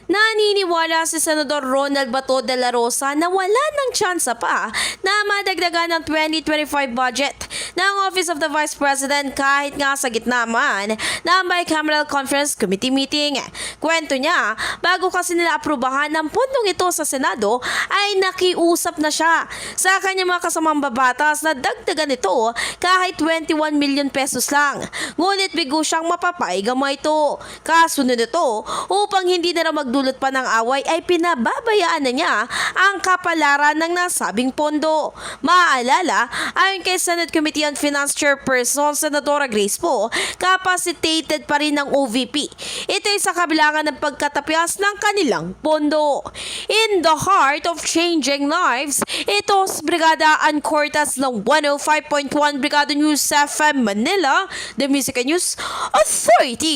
Naniniwala si Senador Ronald Bato de la Rosa na wala ng tsansa pa na madagdagan ng 2025 budget ng Office of the Vice President kahit nga sa gitna man ng Bicameral Conference Committee meeting. Kwento niya, bago kasi nila aprubahan ng pundong ito sa Senado ay nakiusap na siya sa kanyang mga kasamang babatas na dagdagan ito kahit 21 million pesos lang. Ngunit bigo siyang mapapaigamay ito. Kasunod ito, upang hindi na raw magdulot pa ng away ay pinababayaan na niya ang kapalaran ng nasabing pondo. Maaalala, ayon kay Senate Committee on Finance Chairperson Senadora Grace Poe, capacitated pa rin ng OVP. Ito ay sa kabilangan ng pagkatapyas ng kanilang pondo. In the heart of changing lives, ito si Brigada Ann Cortas ng 105.1 Brigada News FM Manila, the Music and News Authority.